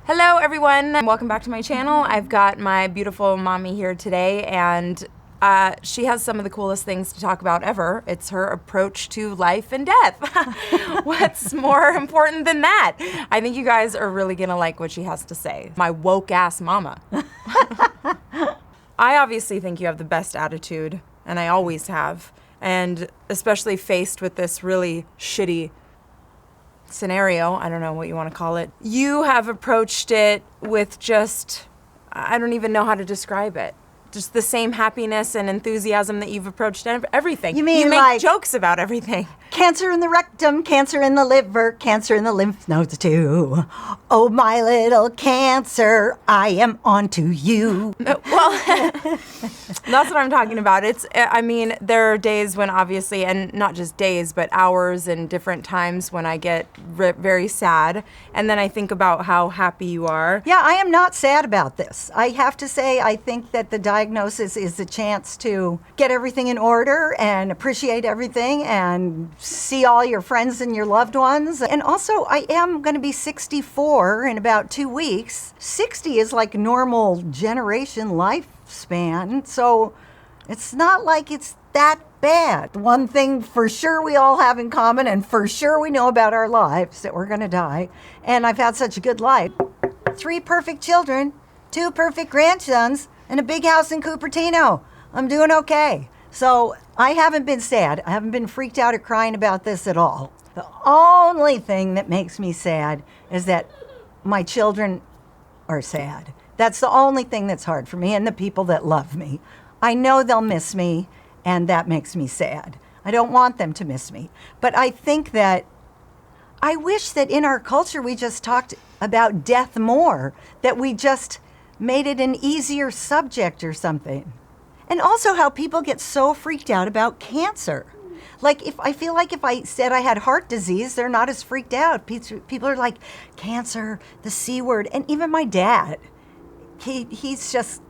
Hello everyone, welcome back to my channel. I've got my beautiful mommy here today, and she has some of the coolest things to talk about ever. It's her approach to life and death. What's more important than that? I think you guys are really gonna like what she has to say. My woke ass mama. I obviously think you have the best attitude, and I always have, and especially faced with this really shitty scenario, I don't know what you want to call it. You have approached it with just, I don't even know how to describe it. Just the same happiness and enthusiasm that you've approached everything. You mean you make like jokes about everything. Cancer in the rectum, cancer in the liver, cancer in the lymph nodes too. Oh, my little cancer, I am onto you. Well, that's what I'm talking about. I mean, there are days when obviously, and not just days, but hours and different times when I get very sad. And then I think about how happy you are. Yeah, I am not sad about this. I have to say, I think that the diagnosis is a chance to get everything in order and appreciate everything and see all your friends and your loved ones. And also, I am going to be 64 in about 2 weeks. 60 is like normal generation lifespan, so it's not like it's that bad. One thing for sure we all have in common, and for sure we know about our lives, that we're going to die. And I've had such a good life. 3 perfect children, 2 perfect grandsons, and a big house in Cupertino. I'm doing okay. So I haven't been sad. I haven't been freaked out or crying about this at all. The only thing that makes me sad is that my children are sad. That's the only thing that's hard for me, and the people that love me. I know they'll miss me, and that makes me sad. I don't want them to miss me. But I think that I wish that in our culture we just talked about death more, that we just made it an easier subject or something. And also how people get so freaked out about cancer. Like, I feel like if I said I had heart disease, they're not as freaked out. People are like, cancer, the C word. And even my dad, he's just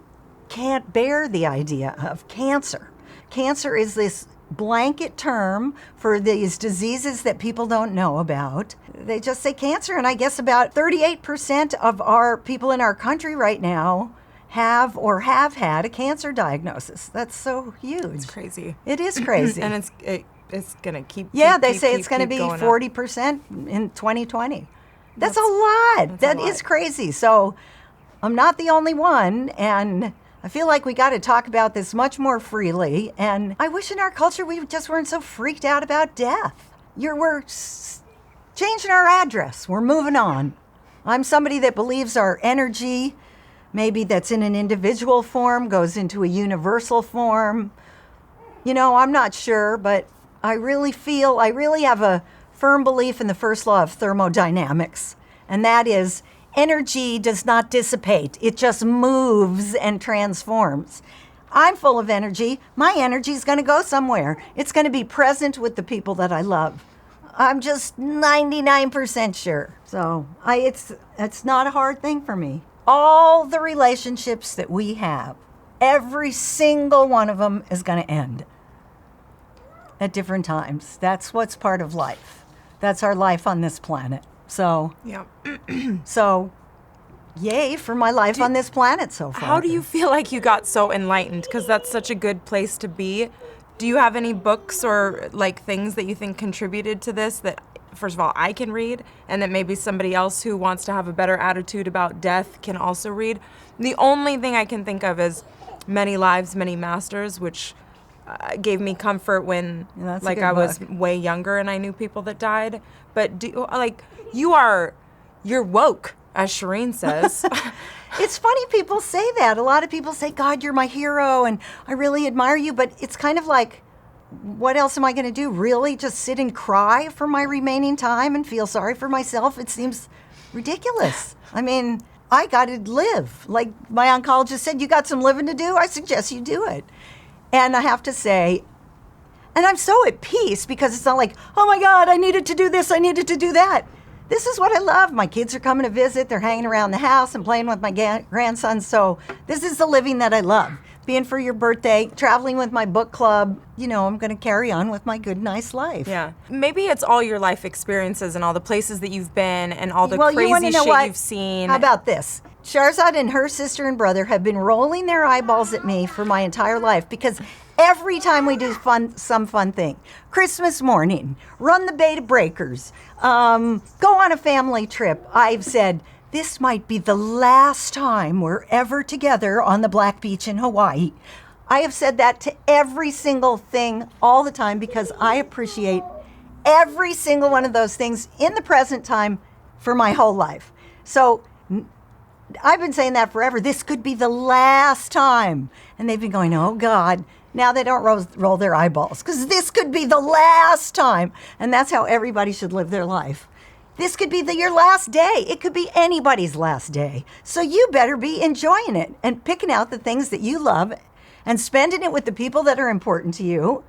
can't bear the idea of cancer. Cancer is this blanket term for these diseases that people don't know about. They just say cancer, and I guess about 38% of our people in our country right now have or have had a cancer diagnosis. That's so huge. It's crazy. It is crazy. And it's going to keep Yeah, they say it's going to be going 40% in 2020. That's a lot. That is crazy. So I'm not the only one, and I feel like we got to talk about this much more freely. And I wish in our culture we just weren't so freaked out about death. We're changing our address. We're moving on. I'm somebody that believes our energy, maybe that's in an individual form, goes into a universal form. You know, I'm not sure, but I really have a firm belief in the first law of thermodynamics. And that is, energy does not dissipate. It just moves and transforms. I'm full of energy. My energy is going to go somewhere. It's going to be present with the people that I love. I'm just 99% sure. So it's not a hard thing for me. All the relationships that we have, every single one of them is going to end at different times. That's what's part of life. That's our life on this planet. So, yeah. So, yay for my life on this planet so far. How do you feel like you got so enlightened? Because that's such a good place to be. Do you have any books or like things that you think contributed to this that, first of all, I can read, and that maybe somebody else who wants to have a better attitude about death can also read? The only thing I can think of is Many Lives, Many Masters, which gave me comfort when I was way younger and I knew people that died. But you're woke, as Shireen says. It's funny people say that. A lot of people say, God, you're my hero and I really admire you. But it's kind of like, what else am I going to do? Really just sit and cry for my remaining time and feel sorry for myself? It seems ridiculous. I mean, I got to live. Like my oncologist said, you got some living to do? I suggest you do it. And I have to say, and I'm so at peace because it's not like, oh my God, I needed to do this, I needed to do that. This is what I love. My kids are coming to visit. They're hanging around the house and playing with my grandsons. So this is the living that I love. being for your birthday, traveling with my book club. You know, I'm going to carry on with my good, nice life. Yeah. Maybe it's all your life experiences and all the places that you've been and all the Well, you wanna crazy know shit what? you've seen. How about this? Sharzad and her sister and brother have been rolling their eyeballs at me for my entire life because every time we do some fun thing, Christmas morning, run the Beta Breakers, go on a family trip, I've said, this might be the last time we're ever together on the Black Beach in Hawaii. I have said that to every single thing all the time because I appreciate every single one of those things in the present time for my whole life. So I've been saying that forever. This could be the last time. And they've been going, oh, God. Now they don't roll their eyeballs because this could be the last time. And that's how everybody should live their life. This could be your last day. It could be anybody's last day. So you better be enjoying it and picking out the things that you love and spending it with the people that are important to you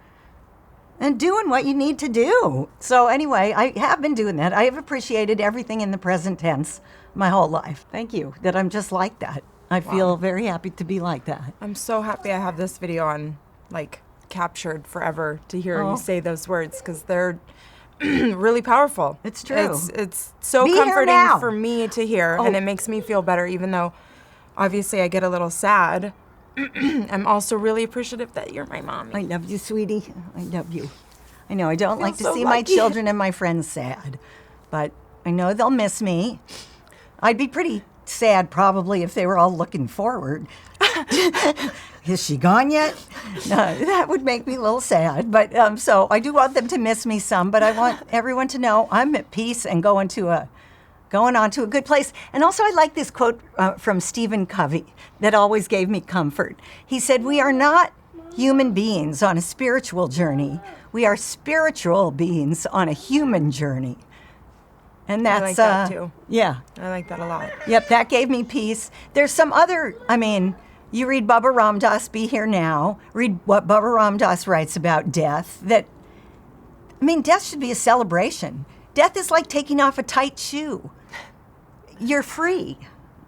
and doing what you need to do. So anyway, I have been doing that. I have appreciated everything in the present tense my whole life. Thank you that I'm just like that. I feel very happy to be like that. I'm so happy I have this video on, like, captured forever to hear you say those words because they're really powerful. It's true. It's so Be here comforting now. for me to hear, and it makes me feel better, even though obviously I get a little sad. I'm also really appreciative that you're my mommy. I love you, sweetie. I love you. I know I don't like to so see my lucky. children and my friends sad, but I know they'll miss me. I'd be pretty sad probably if they were all looking forward. Is she gone yet? No, that would make me a little sad. But so I do want them to miss me some, but I want everyone to know I'm at peace and going on to a good place. And also I like this quote from Stephen Covey that always gave me comfort. He said, we are not human beings on a spiritual journey. We are spiritual beings on a human journey. And that's, I like that too. Yeah. I like that a lot. Yep, that gave me peace. There's some other, you read Baba Ram Dass, Be Here Now, read what Baba Ram Dass writes about death, death should be a celebration. Death is like taking off a tight shoe. You're free,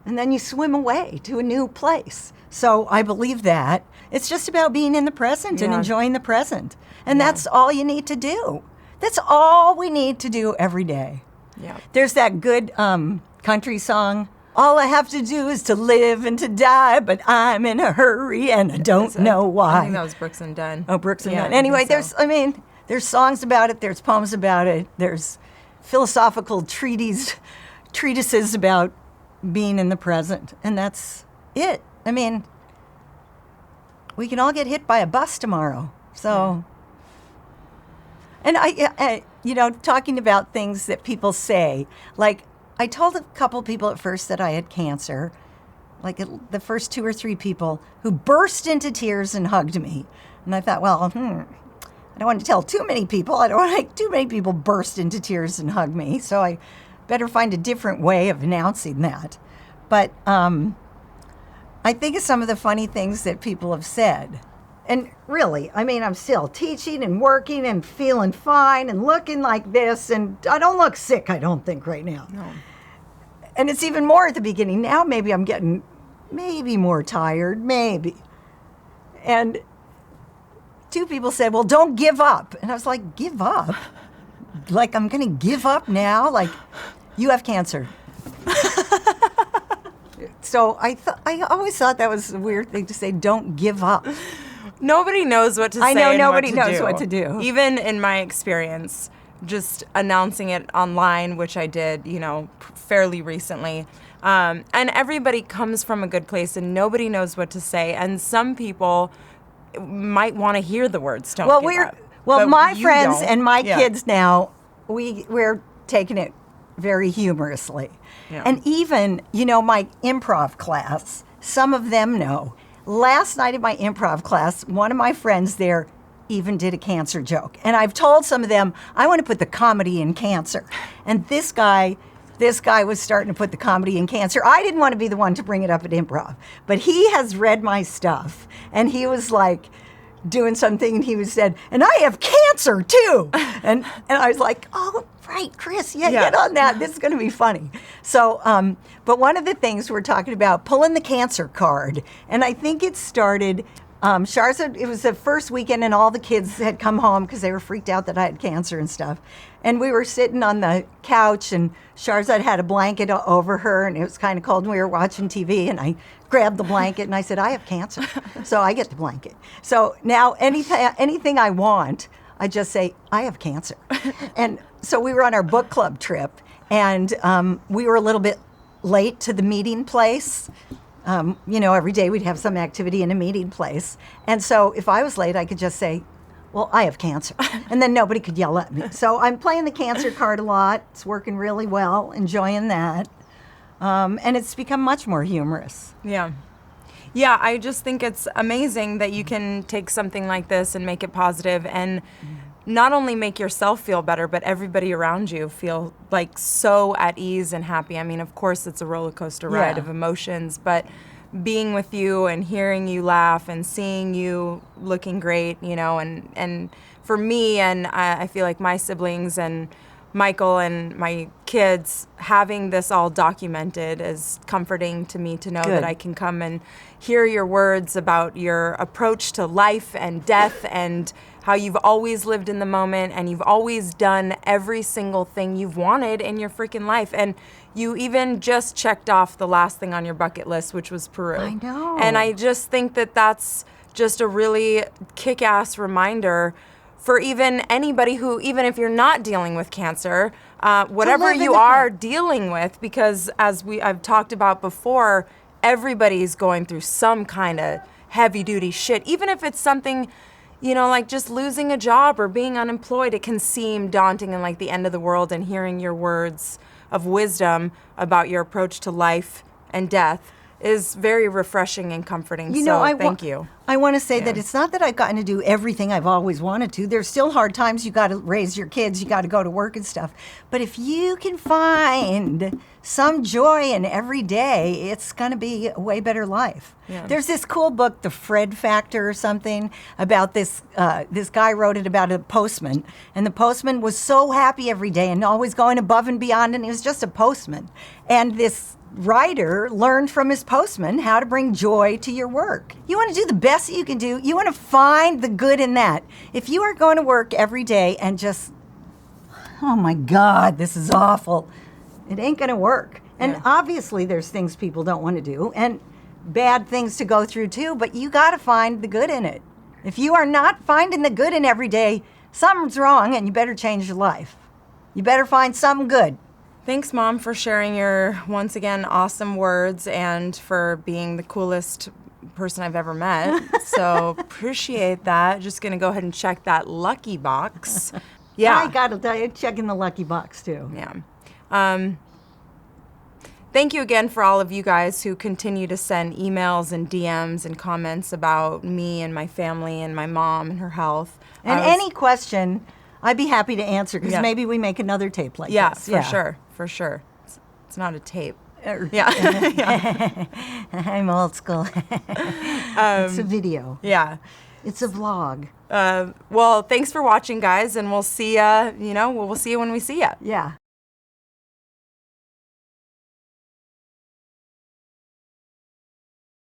and then you swim away to a new place. So I believe that. It's just about being in the present and enjoying the present. And that's all you need to do. That's all we need to do every day. Yeah. There's that good country song, all I have to do is to live and to die, but I'm in a hurry and I don't know why. I think that was Brooks and Dunn. Oh, Brooks and Yeah, Dunn. I Anyway, think so. there's songs about it, there's poems about it, there's philosophical treatises about being in the present, and that's it. We can all get hit by a bus tomorrow, so... And I talking about things that people say, like I told a couple people at first that I had cancer, like the first 2 or 3 people who burst into tears and hugged me. And I thought, well, I don't want to tell too many people. I don't want to make too many people burst into tears and hug me. So I better find a different way of announcing that. But I think of some of the funny things that people have said. And really, I'm still teaching and working and feeling fine and looking like this. And I don't look sick, I don't think, right now. No. And it's even more at the beginning. Now maybe I'm getting more tired, maybe. And 2 people said, well, don't give up. And I was like, give up? Like I'm going to give up now? Like, you have cancer. So I always thought that was a weird thing to say, don't give up. Nobody knows what to say. I know and nobody what to knows do. what to do. Even in my experience, just announcing it online, which I did, fairly recently. And everybody comes from a good place and nobody knows what to say. And some people might want to hear the words, don't give up. Well, But my you friends don't. and my Yeah. kids now, we're taking it very humorously. Yeah. And even, my improv class, some of them know. Last night at my improv class, one of my friends there even did a cancer joke. And I've told some of them, I want to put the comedy in cancer. And this guy was starting to put the comedy in cancer. I didn't want to be the one to bring it up at improv. But he has read my stuff. And he was like doing something, and he said, and I have cancer too. And I was like, oh, right, Chris, get on that. This is going to be funny. So, but one of the things we're talking about, pulling the cancer card. And I think it started Sharzad, it was the first weekend, and all the kids had come home because they were freaked out that I had cancer and stuff. And we were sitting on the couch, and Sharzad had a blanket over her, and it was kind of cold, and we were watching TV, and I grabbed the blanket, and I said, I have cancer, so I get the blanket. So now anything I want, I just say, I have cancer. And so we were on our book club trip, and we were a little bit late to the meeting place. Every day we'd have some activity in a meeting place. And so if I was late, I could just say, well, I have cancer. And then nobody could yell at me. So I'm playing the cancer card a lot. It's working really well, enjoying that. And it's become much more humorous. Yeah. Yeah, I just think it's amazing that you can take something like this and make it positive and not only make yourself feel better, but everybody around you feel like so at ease and happy. I mean, of course, it's a roller coaster ride of emotions, but being with you and hearing you laugh and seeing you looking great, and for me, and I feel like my siblings and Michael and my kids, having this all documented is comforting to me to know that I can come and hear your words about your approach to life and death and how you've always lived in the moment and you've always done every single thing you've wanted in your freaking life. And you even just checked off the last thing on your bucket list, which was Peru. I know. And I just think that that's just a really kick-ass reminder for even anybody who, even if you're not dealing with cancer, whatever you are dealing with, because as I've talked about before, everybody's going through some kind of heavy-duty shit. Even if it's something, like just losing a job or being unemployed, it can seem daunting and like the end of the world. And hearing your words of wisdom about your approach to life and death is very refreshing and comforting. Thank you. I want to say that it's not that I've gotten to do everything I've always wanted to. There's still hard times. You got to raise your kids. You got to go to work and stuff. But if you can find some joy in every day, it's going to be a way better life. Yeah. There's this cool book, The Fred Factor or something, about this guy wrote it about a postman. And the postman was so happy every day and always going above and beyond. And he was just a postman. And this writer learned from his postman how to bring joy to your work. You want to do the best that you can do. You want to find the good in that. If you are going to work every day and just, oh my God, this is awful, it ain't going to work. And obviously there's things people don't want to do and bad things to go through too, but you got to find the good in it. If you are not finding the good in every day, something's wrong and you better change your life. You better find something good. Thanks, Mom, for sharing your, once again, awesome words and for being the coolest person I've ever met. So appreciate that. Just going to go ahead and check that lucky box. Yeah. I got to tell you, checking the lucky box, too. Yeah. Thank you again for all of you guys who continue to send emails and DMs and comments about me and my family and my mom and her health. And any question, I'd be happy to answer because maybe we make another tape like this. Yeah, for sure. It's not a tape. Yeah. I'm old school. It's a video. Yeah. It's a vlog. Well, thanks for watching, guys, and we'll see ya, we'll see you when we see ya. Yeah.